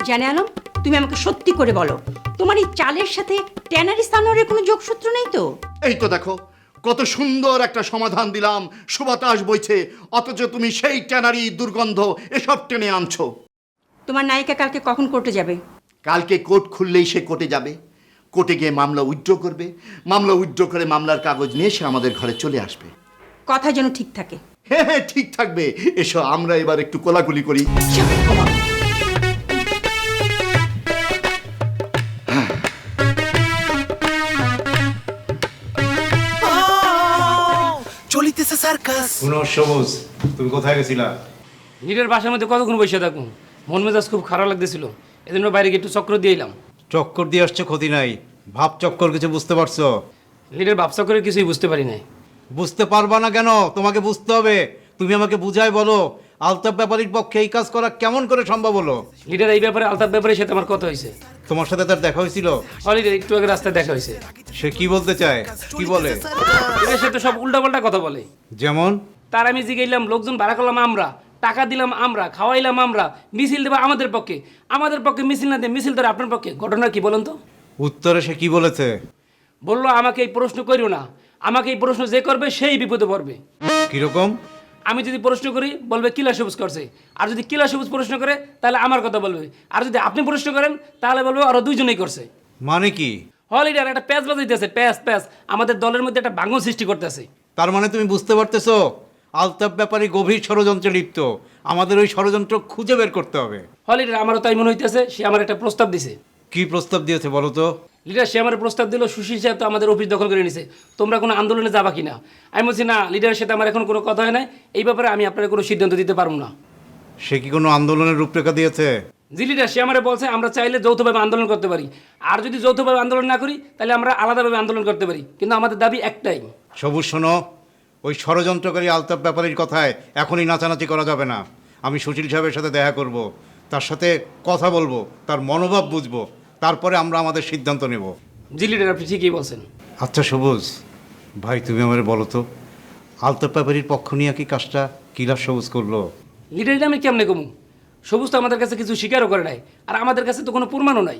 জানে আলম, তুমি আমাকে সত্যি করে বলো, তোমার এই চালের সাথে ট্যানারি স্থানের কোনো যোগসূত্র নেই তো? এই তো দেখো, কত সুন্দর একটা সমাধান দিলাম, সুবাতাস বইছে, অথচ তুমি সেই ট্যানারি দুর্গন্ধ এসব টেনে আনছো। তোমার নায়িকা কালকে কখন কোর্টে যাবে? কালকে কোর্ট খুললেই সে কোর্টে যাবে। কোর্টে গিয়ে মামলা উইথড্র করবে, মামলা উইথড্র করে মামলার কাগজ নিয়ে সে আমাদের ঘরে চলে আসবে। কথা যেন ঠিক থাকে। হ্যাঁ হ্যাঁ ঠিক থাকবে। এসো আমরা এবার একটু কোলাকুলি করি। চলিতেছে সার্কাস। শুনো সবুজ, তুমি কোথায় গেছিলা? লিডের বাসার মধ্যে কতক্ষণ বসে থাকুন, মন মেজাজ খুব খারাপ লাগতেছিল, এজন্য বাইরে গিয়ে একটু চক্র দিয়ে এলাম। চক্কর দিয়ে আসছে ক্ষতি নাই, ভাব চক্কর কিছু বুঝতে পারছো? লিডের ব্যবসা করে কিছুই বুঝতে পারি নাই। বুঝতে পারবা না কেন? তোমাকে বুঝতে হবে। তুমি আমাকে বুঝাই বলো, আলতাফ ব্যাপারীর পক্ষে এই কাজ করা কেমন করে সম্ভব হলো? লিডার এই ব্যাপারে আলতাফ ব্যাপারের সাথে আমার কথা হয়েছে। তোমার সাথে তার দেখা হয়েছিল? লিডার একটু আগে রাস্তায় দেখা হয়েছে। সে কি বলতে চায়, কি বলে? লিডার সে তো সব উল্টাপাল্টা কথা বলে। যেমন? তার আমি জিগাইলাম, লোকজন ভাড়া করলাম আমরা, টাকা দিলাম আমরা, খাওয়াইলাম আমরা, মিছিল দেবো আমাদের পক্ষে মিছিল না দিয়ে মিছিল ধরে আপনার পক্ষে। ঘটনা কি বলুন তো? উত্তরে সে কি বলেছে? বললো আমাকে এই প্রশ্ন করিও না, আমাকে এই প্রশ্ন যে করবে সেই বিপদে পড়বে। কিরকম? আমি যদি প্রশ্ন করি বলবে কিলা সবুজ করছে, আর যদি কিলা সবুজ প্রশ্ন করে তাহলে আমার কথা বলবে, আর যদি আপনি প্রশ্ন করেন তাহলে বলবে আরো দুইজনেই করছে। মানে কি? লিডার একটা প্যাচ বাজাইতেছে, প্যাচ আমাদের দলের মধ্যে একটা ভাঙন সৃষ্টি করতেছে। তার মানে তুমি বুঝতে পারতেছো আলতাফ ব্যাপারী গভীর ষড়যন্ত্রে লিপ্ত। আমাদের ওই ষড়যন্ত্র খুঁজে বের করতে হবে। লিডার আমারও তাই মনে হইতেছে। সে আমার একটা প্রস্তাব দিছে। কি প্রস্তাব দিয়েছে বলো তো? লিডার সে আমার প্রস্তাব দিল, সুশীল সাহেব তো আমাদের অফিস দখল করে নিছে, তোমরা কোনো আন্দোলনে যাবা কিনা? আমি বলছি না, লিডারের সাথে আমার এখন কোনো কথা হয় না, এই ব্যাপারে আমি আপনার কোনো সিদ্ধান্ত দিতে পারবো না। সে কি কোনো আন্দোলনের রূপরেখা দিয়েছে? জি লিডার, সে আমারে বলছে আমরা চাইলে যৌথভাবে আন্দোলন করতে পারি, আর যদি যৌথভাবে আন্দোলন না করি তাহলে আমরা আলাদাভাবে আন্দোলন করতে পারি, কিন্তু আমাদের দাবি একটাই। সবুজ শোনো, ওই ষড়যন্ত্রকারী আলতাফ ব্যাপারীর কথায় এখনই নাচানাচি করা যাবে না। আমি সুশীল সাহেবের সাথে দেখা করব, তার সাথে কথা বলবো, তার মনোভাব বুঝবো, তারপরে আমরা আমাদের সিদ্ধান্ত নেব। জি লিডার, আপনি ঠিকই বলছেন। আচ্ছা সবুজ ভাই, তুমি আমারে বলো তো, আলতাফ ব্যাপারীর পক্ষ নিয়ে কি কাজটা কিলার সবুজ করলো? লিডার এটা আমি কেমনে কমু? সবুজ তো আমাদের কাছে কিছু স্বীকারও করে নাই, আর আমাদের কাছে তো কোনো প্রমাণও নাই।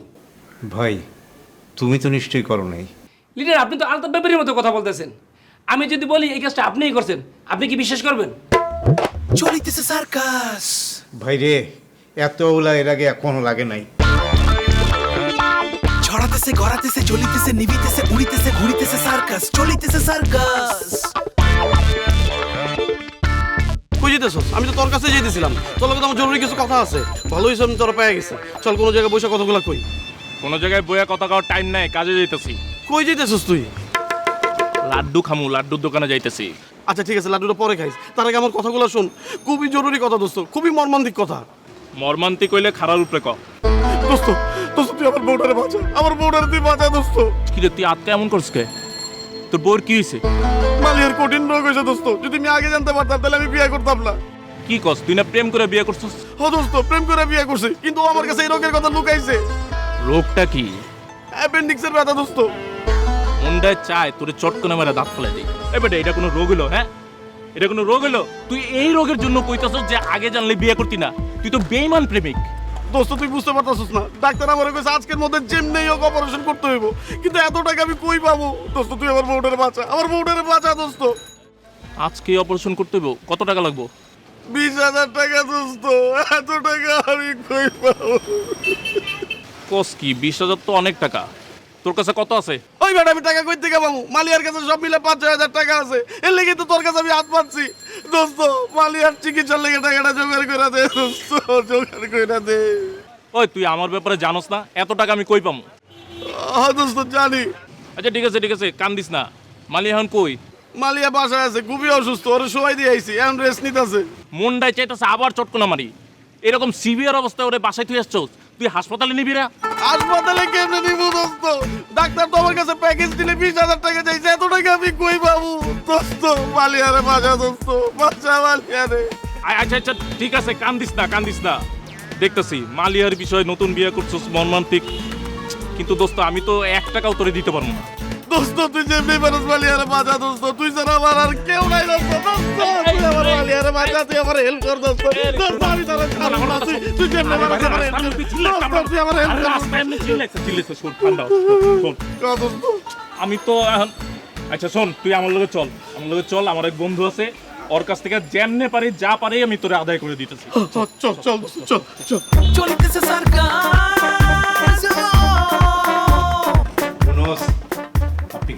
ভাই তুমি তো নিশ্চয়ই করো নাই। লিডার আপনি তো আলতাফ ব্যাপারীর মতো কথা বলতেছেন। আমি যদি বলি এই কাজটা আপনিই করছেন, আপনি কি বিশ্বাস করবেন? চলিতেছে সার্কাস। ভাই রে, এত ওলা এর আগে এখনো লাগে নাই। ছড়াতেছে, গড়াতেছে, জ্বলিতেছে, নিভিতেছে, উড়িতেছে, ঘুরিতেছে সার্কাস। চলিতেছে সার্কাস। কই যেতেছস? আমি তো তোর কাছে যেতেছিলাম, তোর লগে তো আমার জরুরি কিছু কথা আছে। ভালো হইছে আমি তোরা পেয়ে গেছি। চল কোনো জায়গায় বসে কথাগুলো কই। কোনো জায়গায় বইয়া কথা কওয়ার টাইম নাই, কাজে যাইতেছি। কই যেতেছস তুই? লাড্ডু খামু, লাড্ডুর দোকানে যাইতেছি। আচ্ছা ঠিক আছে, লাড্ডুটা পরে খাইস, তার আগে আমার কথাগুলো শোন। খুবই জরুরি কথা দোস্ত, খুবই মর্মান্তিক কথা। মর্মান্তিক কইলে খারাপ উপরে ক। দোস্ত দোস্ত তুই আমার বউটারে বাঁচা, আমার বউটারে তুই বাঁচা দোস্ত। কি রে তুই আজকে এমন করছিস কে? তোর বউর কি হয়েছে? মালিয়ার কঠিন রোগ হয়েছে দোস্ত। যদি আমি আগে জানতে পারতাম তাহলে আমি বিয়ে করতাম না। কি কস? তুই না প্রেম করে বিয়ে করছিস? ও দোস্ত, প্রেম করে বিয়ে করছি, কিন্তু ও আমার কাছে এই রোগের কথা লুকাইছে। রোগটা কি? অ্যাপেন্ডিক্সের ব্যথা দোস্ত। মুন্ডায় চায় তোরে চটকনে মেরে দাঁত ফেলে দেই। এবারে এটা কোনো রোগ হলো? হ্যাঁ, এটা কোনো রোগ হলো? তুই এই রোগের জন্য কইতাছস যে আগে জানলে বিয়ে করতি না? তুই তো বেঈমান প্রেমিক। দোস্ত তুই বুঝতে পারতাছিস না, ডাক্তার আমার কাছে আজকের মধ্যে যেমনি হোক অপারেশন করতে হইব, কিন্তু এত টাকা আমি কই পাবো? দোস্ত তুই আমার বউটারে বাঁচা, আমার বউটারে বাঁচা দোস্ত। আজকে অপারেশন করতে হইব? কত টাকা লাগবে? 20,000 টাকা দোস্ত। এত টাকা আমি কই পাবো? কস কি? 20,000 তো অনেক টাকা। তোর কাছে কত আছে? ওই বেটা আমি টাকা কই থেকে পাবো? মালিয়ার কাছে সব মিলে 5-6 হাজার টাকা আছে, এর লেগে তো তোর কাছে আমি হাত পাচ্ছি দোস্ত। মালিয়ার চিকিৎসার লেগে টাকাটা জোগাড় করে দে দোস্ত, জোগাড় করে দে। ওই তুই আমার ব্যাপারে জানোস না? এত টাকা আমি কই পামু? হ্যাঁ দোস্ত জানি। আচ্ছা ঠিক আছে, কান্দিস না। মালি এখন কই? মালিয়া বাসায় আছে, খুবই অসুস্থ, ওরে শোয়াই দিয়ে আইছি, এখন রেস্ট নিতেছে। মুন্ডায় চাইতেছে আবার চটকনা মারি। এরকম সিভিয়ার অবস্থায় ওরে বাসায় তুই আসছস, তুই হাসপাতালে নিবি না? হাসপাতালে কেমনে নিব দোস্ত? ডাক্তার তো আমার কাছে প্যাকেজ দিলে 20,000 টাকা চাইছে, এত টাকা আমি কই পাবো দোস্ত? মালিয়ারে বাঁচা দোস্ত, বাঁচা মালিয়ারে। আচ্ছা ঠিক আছে, কান্দিস না। দেখতেছি মালিয়ার বিষয়ে নতুন বিয়ে করছস, মর্মান্তিক, কিন্তু দোস্ত আমি তো 1 টাকাও তোরে দিতে পারবো না। দোস্ত তুই যেমনি মানুষ মালিয়ারে বাঁচা দোস্ত, তুই ছাড়া আমার আর কেউ নাই দোস্ত। দোস্ত তুই আমার মালিয়ারে বাঁচা, তুই আমার হেল্প কর দোস্ত। দোস্ত আমি তোর ছাড়বো না, তুই যেমনি মানুষ আমার হেল্প কর দোস্ত, তুই আমার হেল্প কর। চিল্লাইছে, শোন ঠান্ডা দোস্ত। আমি তো এখন আচ্ছা শোন, তুই আমার লগে চল, আমার এক বন্ধু আছে, ওর কাছ থেকে যেমনে পারি যা পারি আমি তোরে আদায় করে দিতেছি। চল চল চল চল। চলিতেছে সার্কাস।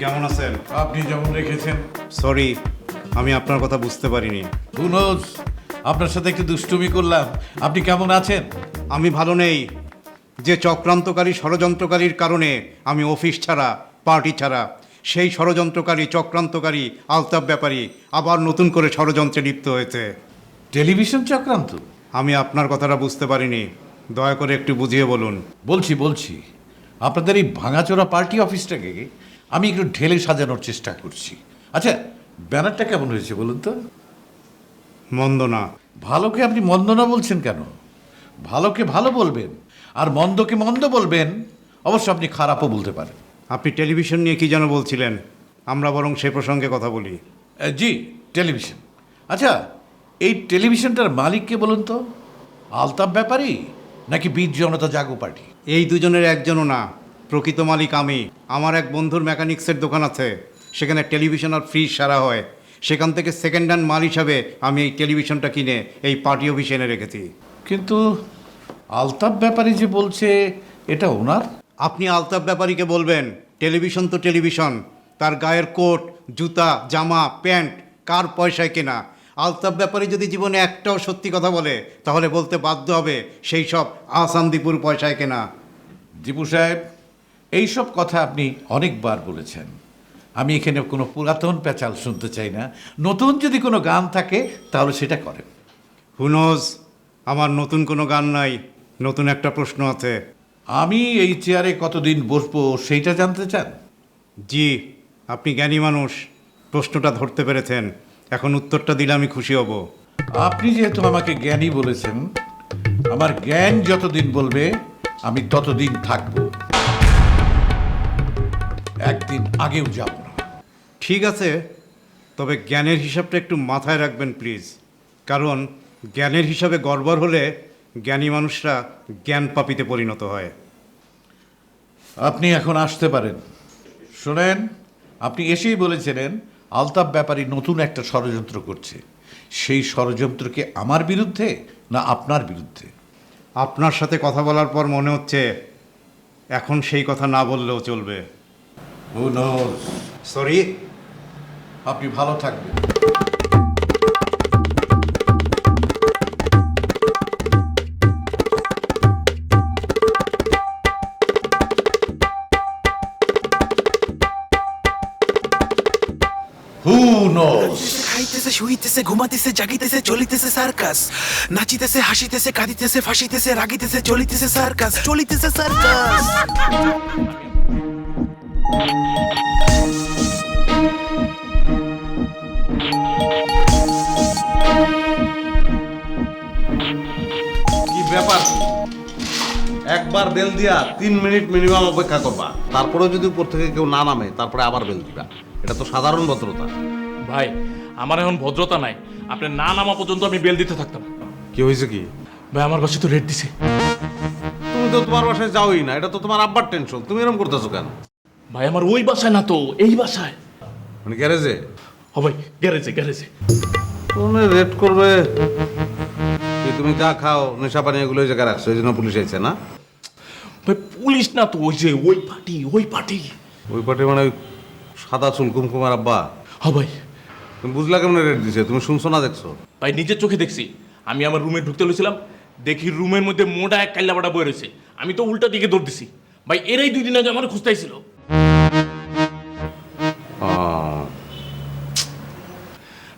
কেমন আছেন? আপনি যেমন রেখেছেন। সরি, আমি আপনার কথা বুঝতে পারিনি। Who knows? আপনার সাথে একটু দুষ্টুমি করলাম। আপনি কেমন আছেন? আমি ভালো নেই। যে চক্রান্তকারী ষড়যন্ত্রকারীর কারণে আমি অফিস ছাড়া, পার্টি ছাড়া, সেই ষড়যন্ত্রকারী চক্রান্তকারী আলতাফ ব্যাপারী আবার নতুন করে ষড়যন্ত্রে লিপ্ত হয়েছে। টেলিভিশন চক্রান্ত? আমি আপনার কথাটা বুঝতে পারিনি, দয়া করে একটু বুঝিয়ে বলুন। বলছি আপনাদের এই ভাঙাচোরা পার্টি অফিসটাকে আমি একটু ঢেলে সাজানোর চেষ্টা করছি। আচ্ছা, ব্যানারটা কেমন হয়েছে বলুন তো? মন্দ না। ভালোকে আপনি মন্দ না বলছেন কেন? ভালোকে ভালো বলবেন, আর মন্দকে মন্দ বলবেন। অবশ্য আপনি খারাপও বলতে পারেন। আপনি টেলিভিশন নিয়ে কি যেন বলছিলেন, আমরা বরং সে প্রসঙ্গে কথা বলি। জি, টেলিভিশন। আচ্ছা, এই টেলিভিশনটার মালিক কে বলুন তো? আলতাফ ব্যাপারী নাকি বীর জনতা জাগো পার্টি? এই দুজনের একজনও না, প্রকৃত মালিক আমি। আমার এক বন্ধুর মেকানিক্সের দোকান আছে, সেখানে টেলিভিশন আর ফ্রিজ সারা হয়। সেখান থেকে সেকেন্ড হ্যান্ড মাল হিসাবে আমি এই টেলিভিশনটা কিনে এই পার্টি অফিসে এনে রেখেছি। কিন্তু আলতাফ ব্যাপারী যে বলছে এটা ওনার। আপনি আলতাফ ব্যাপারীকে বলবেন, টেলিভিশন তো টেলিভিশন, তার গায়ের কোট, জুতা, জামা, প্যান্ট কার পয়সায় কেনা। আলতাফ ব্যাপারী যদি জীবনে একটাও সত্যি কথা বলে, তাহলে বলতে বাধ্য হবে সেই সব আসাম দীপুর পয়সায় কেনা। দীপু সাহেব, এইসব কথা আপনি অনেকবার বলেছেন। আমি এখানে কোনো পুরাতন প্যাচাল শুনতে চাই না। নতুন যদি কোনো গান থাকে তাহলে সেটা করেন। হুনোজ, আমার নতুন কোনো গান নাই, নতুন একটা প্রশ্ন আছে। আমি এই চেয়ারে কতদিন বসবো সেইটা জানতে চান? জি, আপনি জ্ঞানী মানুষ, প্রশ্নটা ধরতে পেরেছেন। এখন উত্তরটা দিলে আমি খুশি হব। আপনি যেহেতু আমাকে জ্ঞানী বলেছেন, আমার জ্ঞান যতদিন বলবে আমি ততদিন থাকব, একদিন আগেও যাব না। ঠিক আছে, তবে জ্ঞানের হিসাবটা একটু মাথায় রাখবেন প্লিজ। কারণ জ্ঞানের হিসাবে গড়বড় হলে জ্ঞানী মানুষরা জ্ঞান পাপীতে পরিণত হয়। আপনি এখন আসতে পারেন। শোনেন, আপনি এসেই বলেছিলেন আলতাফ ব্যাপারী নতুন একটা ষড়যন্ত্র করছে। সেই ষড়যন্ত্রকে আমার বিরুদ্ধে না আপনার বিরুদ্ধে? আপনার সাথে কথা বলার পর মনে হচ্ছে এখন সেই কথা না বললেও চলবে। Who knows? সরি। আপনি ভালো থাকবেন। Who knows? খাইতেছে, শুইতেছে, ঘুমাতেছে, জাগিতেছে, চলিতেছে সার্কাস। নাচিতেছে, হাসিতেছে, কাঁদিতেছে, ফাঁসিতেছে, রাগিতেছে, চলিতেছে সার্কাস, চলিতেছে সার্কাস। কি ব্যাপার? একবার বেল দিয়া 3 মিনিট মিনিমাম অপেক্ষা করবা, তারপরে যদি উপর থেকে কেউ না নামে তারপরে আবার বেল দিবা। এটা তো সাধারণ ভদ্রতা। ভাই, আমার এখন ভদ্রতা নাই। আপনি না নামা পর্যন্ত আমি বেল দিতে থাকতাম। কি হয়েছে কি? ভাই, আমার বাসে তো রেড দিছে। তুমি তো তোমার বাসায় যাওই না, এটা তো তোমার আব্বার টেনশন। তুমি এরকম করতেছো কেন? ভাই, আমার ওই বাসায় না তো, এই বাসায়। মানে গ্যারেজে? ও ভাই, গ্যারেজে গ্যারেজে। তুমি রেড করবে? তুমি যা খাও, নেশা পানি এগুলো ওই জায়গায় রাখছো, এই জন্য পুলিশ আইছে না? ভাই, পুলিশ না তো, ওই যে ওই পার্টি, ওই পার্টি। ওই পার্টি মানে ওই সাদা চুল কুমকুমার আব্বা? হ্যাঁ ভাই। তুমি বুঝলা কেমন রেড দিছে? তুমি শুনছো না দেখছো? ভাই, নিজের চোখে দেখছি। আমি আমার রুমে ঢুকতে লইছিলাম, দেখি রুমের মধ্যে মোটা এক কাল্লাবাটা বয়ে রয়েছে। আমি তো উল্টা দিকে দৌড় দিছি। ভাই, এরাই 2 দিন আগে আমার খুঁজতেছিল।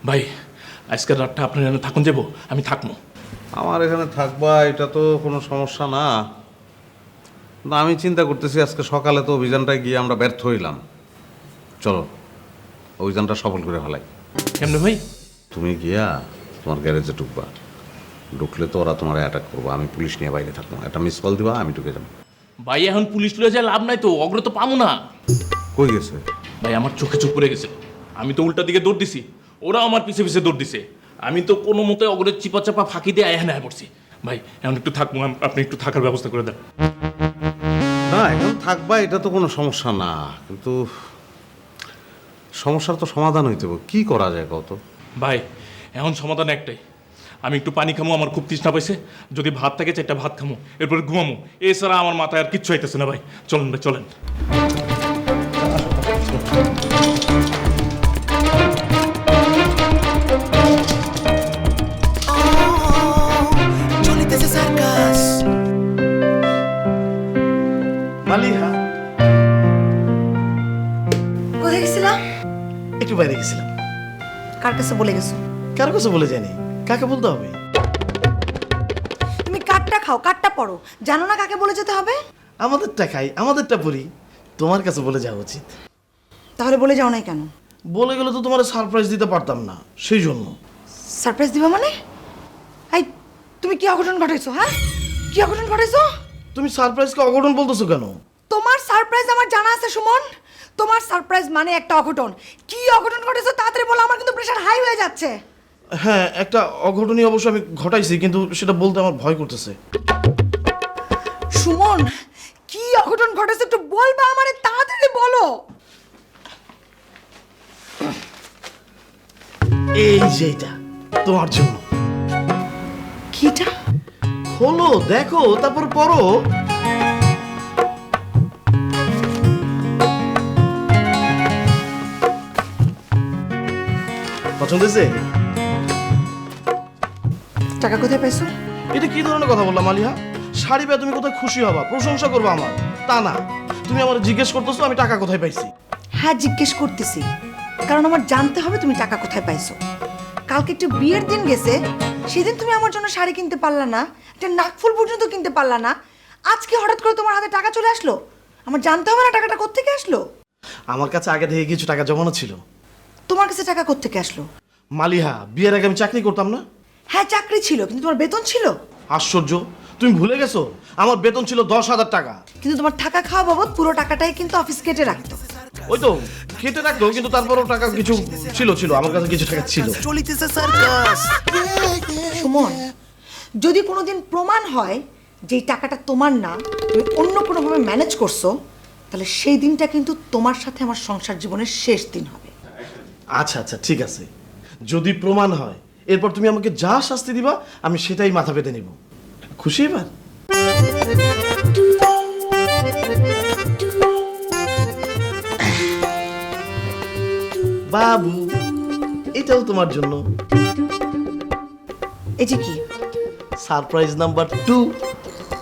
ভাই, আজকের রাতটা আপনার এখানে থাকুন যাবো? আমি থাকবো। আমার এখানে থাকবা এটা তো কোনো সমস্যা না। না, আমি চিন্তা করতেছি আজকে সকালে তো অভিযানটায় গিয়ে আমরা ব্যর্থ হইলাম। চলো অভিযানটা সফল করে ফেলাই। কেমনে ভাই? তুমি গিয়া তোমার গ্যারেজে ঢুকবা, ঢুকলে তো ওরা তোমার অ্যাটাক করবো। আমি পুলিশ নিয়ে বাইরে থাকবো, একটা মিস কল দিবা, আমি ঢুকে যাবো। ভাই, এখন পুলিশ তুলে যায় লাভ নাই তো, অগ্র তো পাবো না। কই গেছে? ভাই, আমার চোখে চোখ পড়ে গেছে। আমি তো উল্টা দিকে দৌড় দিছি, ওরা আমার পিছে পিছে দৌড় দিছে। আমি তো কোনো মতে অগ্রের চিপা চাপা ফাঁকি দিয়ে এখানে আয় পড়ছি। ভাই, এখন একটু থাকবো, আপনি একটু থাকার ব্যবস্থা করে দেন। না, এখন থাকবা এটা তো কোনো সমস্যা না, কিন্তু সমস্যার তো সমাধান হইতে হবে। কি করা যায় কত? ভাই, এখন সমাধান একটাই। আমি একটু পানি খামো, আমার খুব তৃষ্ণা পাইছে। যদি ভাত থাকে 4টা ভাত খামো, এরপরে ঘুমামো। এছাড়া আমার মাথায় আর কিচ্ছু আইতেছে না। ভাই চলেন, ভাই চলেন। চলিতেছে সার্কাস। মালিহা, কোথায় গেছিলাম? একটু বাইরে গেছিলাম। কার কাছে বলে গেছো? কার কাছে বলে যায়নি, কাকে বলতে হবে? তুমি কাঠটা খাও, কাঠটা পড়ো, জানো না কাকে বলে যেতে হবে? আমাদেরটা খাই, আমাদেরটা পড়ি, তোমার কাছে বলে যাওয়া উচিত। তাহলে বলে যাও নাই কেন? বলে গেলে তো তোমার সারপ্রাইজ দিতে পারতাম না, সেই জন্য। সারপ্রাইজ দিবা মানে? এই তুমি কি অঘটন ঘটাইছো? হ্যাঁ, কি অঘটন ঘটাইছো? তুমি সারপ্রাইজকে অঘটন বলতেছো কেন? তোমার সারপ্রাইজ আমার জানা আছে সুমন। তোমার সারপ্রাইজ মানে একটা অঘটন। কি অঘটন ঘটেছে তাড়াতাড়ি বলো, আমার কিন্তু প্রেশার হাই হয়ে যাচ্ছে। হ্যাঁ, একটা অঘটনই অবশ্য আমি ঘটাইছি, কিন্তু সেটা বলতে আমার ভয় করতেছে। সুমন, কি অঘটন ঘটেছে একটু বলবা আমারে, তাড়াতাড়ি বলো। এই যে এটা তোমার জন্য। কিটা? খোলো, দেখো, তারপর পড়ো। পছন্দ হয়েছে? টাকা কোথায় পাইছো? এটা কি ধরনের কথা বললাম মালিহা? শাড়ি পেয়ে তুমি কোথায় খুশি হবা, প্রশংসা করবা আমার, তা না। তুমি আমার জিজ্ঞেস করতেছো আমি টাকা কোথায় পাইছি। হ্যাঁ, জিজ্ঞেস করতেছি, কারণ আমার জানতে হবে তুমি টাকা কোথায় পাইছো। কালকে একটু বিয়ের দিন গেছে, সেদিন তুমি আমার জন্য শাড়ি কিনতে পারলা না, একটা নাকফুল পর্যন্ত কিনতে পারলা না। আজকে হঠাৎ করে তোমার হাতে টাকা চলে আসলো, আমার জানতে হবে না টাকাটা কোত্থেকে আসলো? আমার কাছে আগে থেকে কিছু টাকা জমানো ছিল। তোমার কাছে টাকা কোত্থেকে আসলো? মালিহা, বিয়ের আগে আমি চাকরি করতাম না? হ্যাঁ, চাকরি ছিল, কিন্তু তোমার বেতন ছিল। আশ্চর্য, তুমি ভুলে গেছো আমার বেতন ছিল 10,000 টাকা। কিন্তু তোমার টাকা খাওয়া বাবদ পুরো টাকাটাই কিন্তু অফিস কেটে রাখতো। ওই তো কেটে রাখতো, কিন্তু তারপরও টাকা কিছু ছিল আমার কাছে কিছু টাকা ছিল। চলিতেছে সার্কাস। সুমন, যদি কোনোদিন প্রমাণ হয় যে এই টাকাটা তোমার না, তুমি অন্য কোনোভাবে ম্যানেজ করছো, তাহলে সেই দিনটা কিন্তু তোমার সাথে আমার সংসার জীবনের শেষ দিন হবে। আচ্ছা আচ্ছা, ঠিক আছে, যদি প্রমাণ হয় এরপর তুমি আমাকে যা শাস্তি দিবা আমি সেটাই মাথা পেতে নিব। খুশি এবার? বাবু, এটাও তোমার জন্য। এই যে কি? Surprise number 2।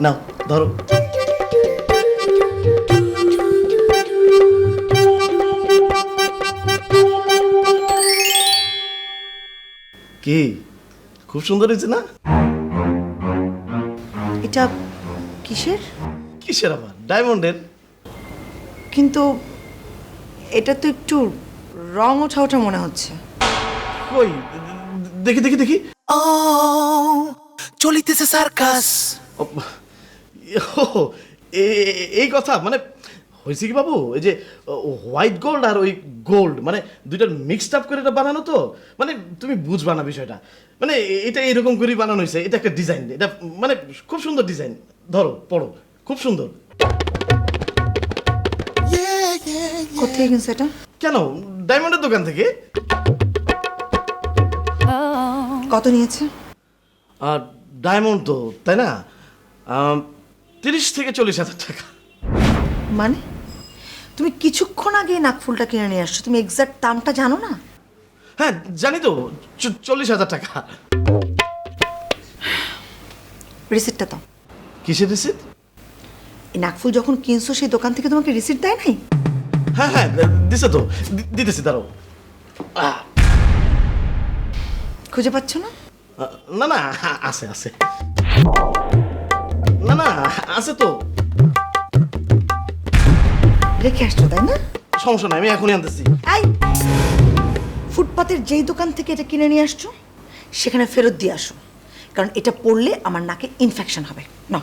নাও ধরো। কি খুব সুন্দর হয়েছে না? এটা কিসের? কিসের আবার? ডায়মন্ডের। কিন্তু এটা তো একটু রং ওঠা ওঠা মনে হচ্ছে। কই দেখি দেখি দেখি। ও চলিতেছে সার্কাস। ও, এই কথা মানে হয়েছে কি বাবু, এই যে হোয়াইট গোল্ড আর ওই গোল্ড মানে দুইটার মিক্সড আপ করে এটা বানানো, তো মানে তুমি বুঝবা না বিষয়টা। মানে এটা এরকম করেই বানানো হয়েছে, এটা একটা ডিজাইন, এটা মানে খুব সুন্দর ডিজাইন। ধরো পড়ো, খুব সুন্দর। কোথায় কিনছো এটা? কেন, ডায়মন্ডের দোকান থেকে। কত নিয়েছে? আর ডায়মন্ড তো, তাই না, 30 থেকে 40,000 টাকা। মানে তুমি কিছুক্ষণ আগে নাকফুলটা কিনে নিয়ে আসছো, তুমি এক্সাক্ট দামটা জানো না? হ্যাঁ জানি তো, 40,000 টাকা। রিসিপ্টটা দাও। কিসের রিসিট? এই নাকফুল যখন কিনছো সেই দোকান থেকে তোমাকে রিসিপ্ট দেয় নাই? হ্যাঁ হ্যাঁ দিছে তো, দিতেছি, দাঁড়াও। খুঁজে পাচ্ছ না? না না, আছে আছে, না না আছে তো। রেখে আসছো তাই না? সমস্যা নাই, আমি এখনই আনতেছি। এই ফুটপাতের যেই দোকান থেকে এটা কিনে নিয়ে আসছো সেখানে ফেরত দিয়ে আসো, কারণ এটা পড়লে আমার নাকে ইনফেকশন হবে না।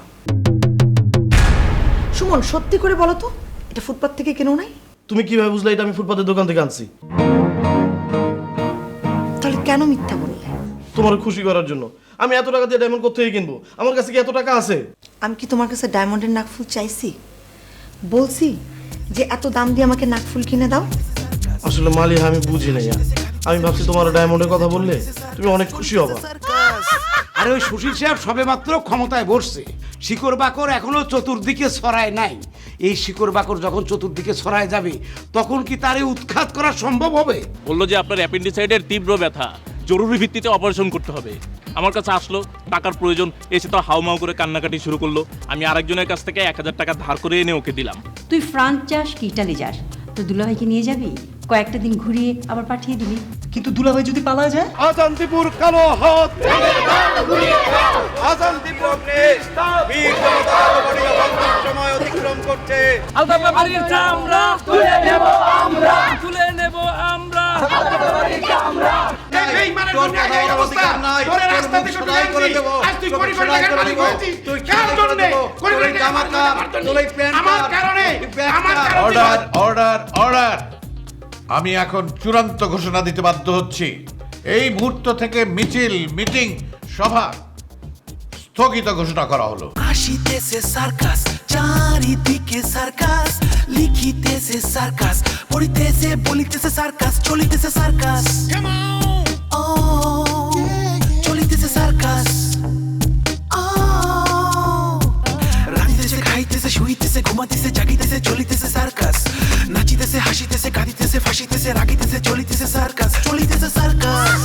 সুমন, সত্যি করে বলো তো, এটা ফুটপাত থেকে কেনো নাই? তুমি কিভাবে বুঝলে এটা আমি ফুটপাতের দোকান থেকে আনছি? তাহলে কেন মিথ্যা বললে? তোমার খুশি করার জন্য। আমি এত টাকা দিয়ে ডায়মন্ড কোথা থেকে কিনবো? আমার কাছে কি এত টাকা আছে? আমি কি তোমার কাছে ডায়মন্ডের নাকফুল চাইছি? বলছি যে এত দাম দিয়ে আমাকে নাকফুল কিনে দাও? আসলে মালিহা, আমি বুঝি নাই। আমি ভাবছি তোমার ডায়মন্ডের কথা বললে তুমি অনেক খুশি হবা। আর ওই সুশীল সাহেব সবেমাত্র ক্ষমতায় বসছে, শিকড় বাকড় এখনো চতুর্দিকে ছড়ায় নাই। এই শিকড় বাকড় যখন চতুর্দিকে ছড়ায় যাবে তখন কি তারে উৎখাত করা সম্ভব হবে? বললো যে আপনার অ্যাপেন্ডিসাইডের তীব্র ব্যথা, জরুরি ভিত্তিতে অপারেশন করতে হবে। আমার কাছে আসলো, টাকার প্রয়োজন, এসে তো হাউমাউ করে কান্নাকাটি শুরু করলো। আমি আরেকজনের কাছ থেকে 1000 টাকা ধার করে এনে ওকে দিলাম। তুই ফ্রান্স যাস কি ইটালি যাস, তো দুলাভাইকে নিয়ে যাবি, কয়েকটা দিন ঘুরিয়ে আবার পাঠিয়ে দিবি। কিন্তু দুলাভাই যদি পালা যায়? আজান্তিপুর কালো হাত, আজান্তিপুর বীর জনতা সময় অতিক্রম করছে। আলতাফ ব্যাপারীর চামড়া তুলে নেব আমরা, তুলে নেব আমরা। এই মানে এই অবস্থা, তোরে রাস্তা থেকে তুলে করে দেব। আজ তুই কোটি কোটি টাকার মালিক হয়েছিস, তুই কার জন্য? কোটি কোটি টাকা আমার কারণে, আমার কারণে। Order order order! আমি এখন চূড়ান্ত ঘোষণা দিতে বাধ্য হচ্ছি। এই মুহূর্ত থেকে মিছিল, মিটিং, সভা স্থগিত ঘোষণা করা হলো। আসিতেছে সার্কাস, চারিদিকে সার্কাস, লিখিতেছে সার্কাস, পড়িতেছে বলিতেছে সার্কাস, চলিতেছে সার্কাস, চলিতেছে সার্কাস, রাঁধিতেছে খাইতেছে শুইতেছে ঘুমাইতেছে জাগিতেছে চলিতেছে সার্কাস, নাচিতেছে হাসিতেছে কাঁদিতেছে ফাঁসিতেছে রাগিতেছে চলিতেছে সার্কাস, চলিতেছে সার্কাস,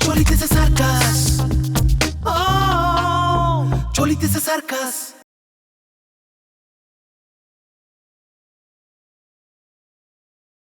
চলিতেছে সার্কাস, চলিতেছে সার্কাস।